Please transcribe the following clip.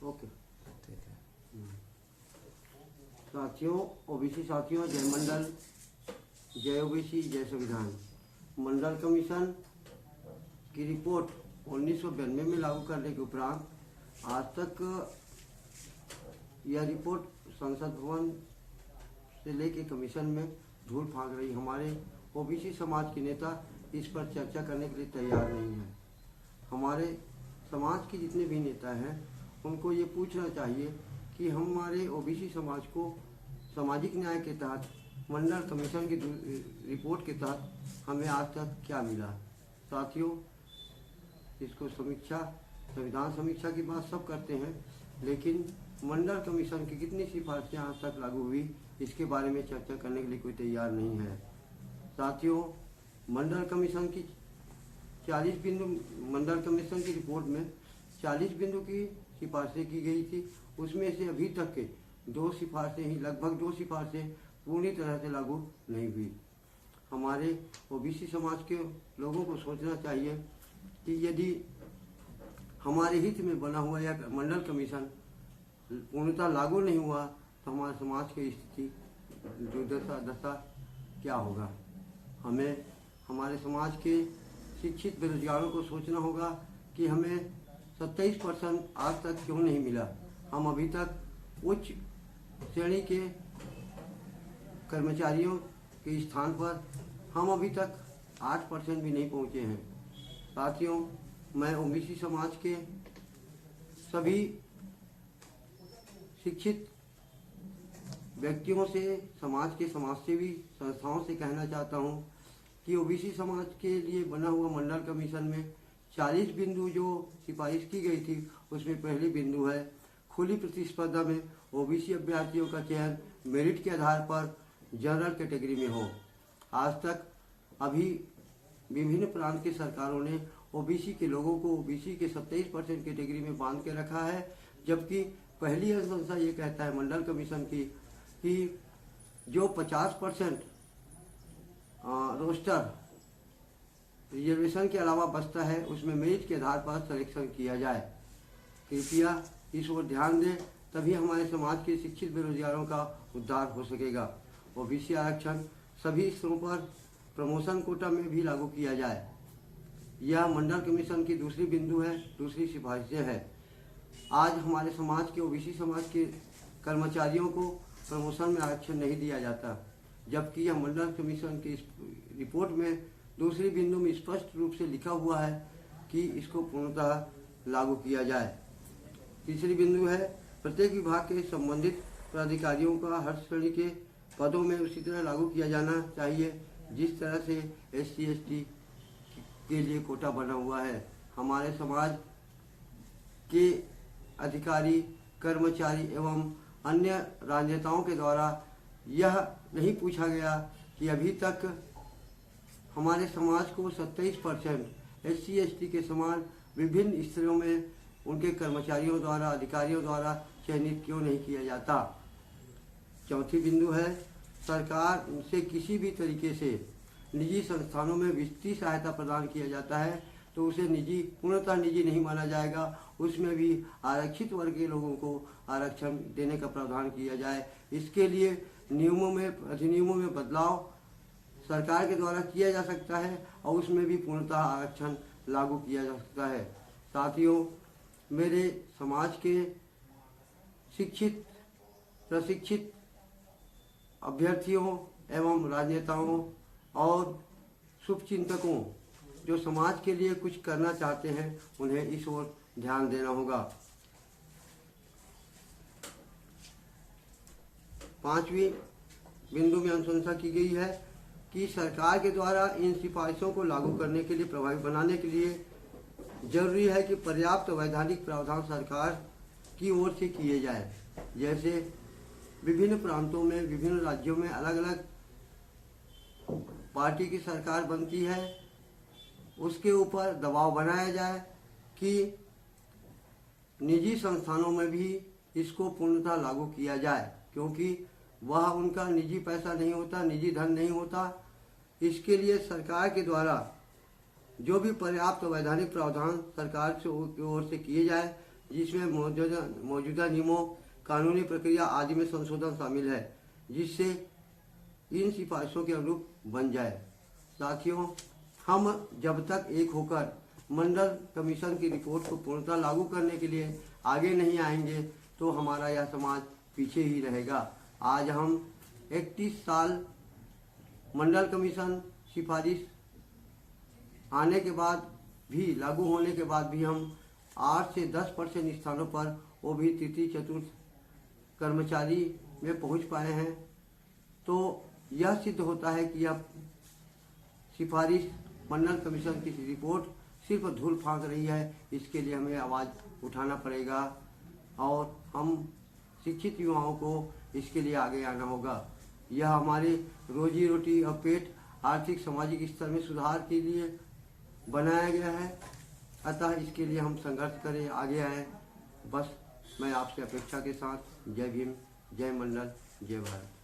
Okay. ठीक है। साथियों, ओबीसी साथियों, जय मंडल, जय ओबीसी, जय संविधान। मंडल कमीशन की रिपोर्ट 1992 में लागू करने के उपरांत आज तक यह रिपोर्ट संसद भवन से लेकर कमीशन में धूल फांक रही। हमारे ओबीसी समाज के नेता इस पर चर्चा करने के लिए तैयार नहीं है। हमारे समाज के जितने भी नेता हैं उनको ये पूछना चाहिए कि हमारे ओबीसी समाज को सामाजिक न्याय के तहत मंडल कमीशन की रिपोर्ट के तहत हमें आज तक क्या मिला। साथियों, इसको समीक्षा, संविधान समीक्षा की बात सब करते हैं, लेकिन मंडल कमीशन की कितनी सिफारिशें आज तक लागू हुई इसके बारे में चर्चा करने के लिए कोई तैयार नहीं है। साथियों, मंडल कमीशन की 40 बिंदु, मंडल कमीशन की रिपोर्ट में 40 बिंदु की सिफारिशें की गई थी। उसमें से अभी तक के 2 सिफारिशें ही, लगभग 2 सिफारिशें पूरी तरह से लागू नहीं हुई। हमारे ओबीसी समाज के लोगों को सोचना चाहिए कि यदि हमारे हित में बना हुआ यह मंडल कमीशन पूर्णतः लागू नहीं हुआ तो हमारे समाज की स्थिति जो दशा क्या होगा। हमें हमारे समाज के शिक्षित बेरोजगारों को सोचना होगा कि हमें 27% आज तक क्यों नहीं मिला। हम अभी तक उच्च श्रेणी के कर्मचारियों के स्थान पर हम अभी तक 8% भी नहीं पहुंचे हैं। साथियों, मैं ओबीसी समाज के सभी शिक्षित व्यक्तियों से, समाज के समाजसेवी संस्थाओं से कहना चाहता हूं कि ओबीसी समाज के लिए बना हुआ मंडल कमीशन में 40 बिंदु जो सिफारिश की गई थी उसमें पहली बिंदु है खुली प्रतिस्पर्धा में ओबीसी अभ्यर्थियों का चयन मेरिट के आधार पर जनरल कैटेगरी में हो। आज तक अभी विभिन्न प्रांत की सरकारों ने ओबीसी के लोगों को ओबीसी के 27% कैटेगरी में बांध के रखा है, जबकि पहली अनुशंसा ये कहता है मंडल कमीशन की कि जो 50% रोस्टर रिजर्वेशन के अलावा बचता है उसमें मेरिट के आधार पर सिलेक्शन किया जाए। कृपया इस ओर ध्यान दें, तभी हमारे समाज के शिक्षित बेरोजगारों का उद्धार हो सकेगा। ओबीसी आरक्षण सभी स्तरों पर प्रमोशन कोटा में भी लागू किया जाए। यह मंडल कमीशन की दूसरी बिंदु है, दूसरी सिफारिशें है। आज हमारे समाज के ओबीसी समाज के कर्मचारियों को प्रमोशन में आरक्षण नहीं दिया जाता, जबकि यह मंडल कमीशन की रिपोर्ट में दूसरी बिंदु में स्पष्ट रूप से लिखा हुआ है कि इसको पूर्णतः लागू किया जाए। तीसरी बिंदु है प्रत्येक विभाग के संबंधित पदाधिकारियों का हर श्रेणी के पदों में उसी तरह लागू किया जाना चाहिए जिस तरह से SC/ST के लिए कोटा बना हुआ है। हमारे समाज के अधिकारी, कर्मचारी एवं अन्य राजनेताओं के द्वारा यह नहीं पूछा गया कि अभी तक हमारे समाज को 27% SC/ST के समान विभिन्न स्तरों में उनके कर्मचारियों द्वारा, अधिकारियों द्वारा चयनित क्यों नहीं किया जाता। चौथी बिंदु है सरकार से किसी भी तरीके से निजी संस्थानों में वित्तीय सहायता प्रदान किया जाता है तो उसे निजी, पूर्णतः निजी नहीं माना जाएगा। उसमें भी आरक्षित वर्ग के लोगों को आरक्षण देने का प्रावधान किया जाए। इसके लिए अधिनियमों में बदलाव सरकार के द्वारा किया जा सकता है और उसमें भी पूर्णतः आरक्षण लागू किया जा सकता है। साथियों, मेरे समाज के शिक्षित, प्रशिक्षित अभ्यर्थियों एवं राजनेताओं और शुभचिंतकों जो समाज के लिए कुछ करना चाहते हैं उन्हें इस ओर ध्यान देना होगा। 5वीं बिंदु में अनुशंसा की गई है कि सरकार के द्वारा इन सिफारिशों को लागू करने के लिए, प्रभावी बनाने के लिए जरूरी है कि पर्याप्त वैधानिक प्रावधान सरकार की ओर से किए जाए। जैसे विभिन्न प्रांतों में, विभिन्न राज्यों में अलग अलग पार्टी की सरकार बनती है, उसके ऊपर दबाव बनाया जाए कि निजी संस्थानों में भी इसको पूर्णतः लागू किया जाए, क्योंकि वह उनका निजी पैसा नहीं होता, निजी धन नहीं होता। इसके लिए सरकार के द्वारा जो भी पर्याप्त वैधानिक प्रावधान सरकार की ओर से किए जाए जिसमें मौजूदा नियमों, कानूनी प्रक्रिया आदि में संशोधन शामिल है, जिससे इन सिफारिशों के अनुरूप बन जाए। साथियों, हम जब तक एक होकर मंडल कमीशन की रिपोर्ट को पूर्णतः लागू करने के लिए आगे नहीं आएंगे तो हमारा यह समाज पीछे ही रहेगा। आज हम 31 साल मंडल कमीशन सिफारिश आने के बाद भी, लागू होने के बाद भी हम 8 से 10% स्थानों पर वो भी तृतीय चतुर्थ कर्मचारी में पहुंच पाए हैं। तो यह सिद्ध होता है कि यह सिफारिश मंडल कमीशन की रिपोर्ट सिर्फ धूल फांक रही है। इसके लिए हमें आवाज़ उठाना पड़ेगा और हम शिक्षित युवाओं को इसके लिए आगे आना होगा। यह हमारे रोजी रोटी और पेट, आर्थिक सामाजिक स्तर में सुधार के लिए बनाया गया है। अतः इसके लिए हम संघर्ष करें, आगे आएँ। बस मैं आपसे अपेक्षा के साथ जय भीम, जय मंडल, जय भारत।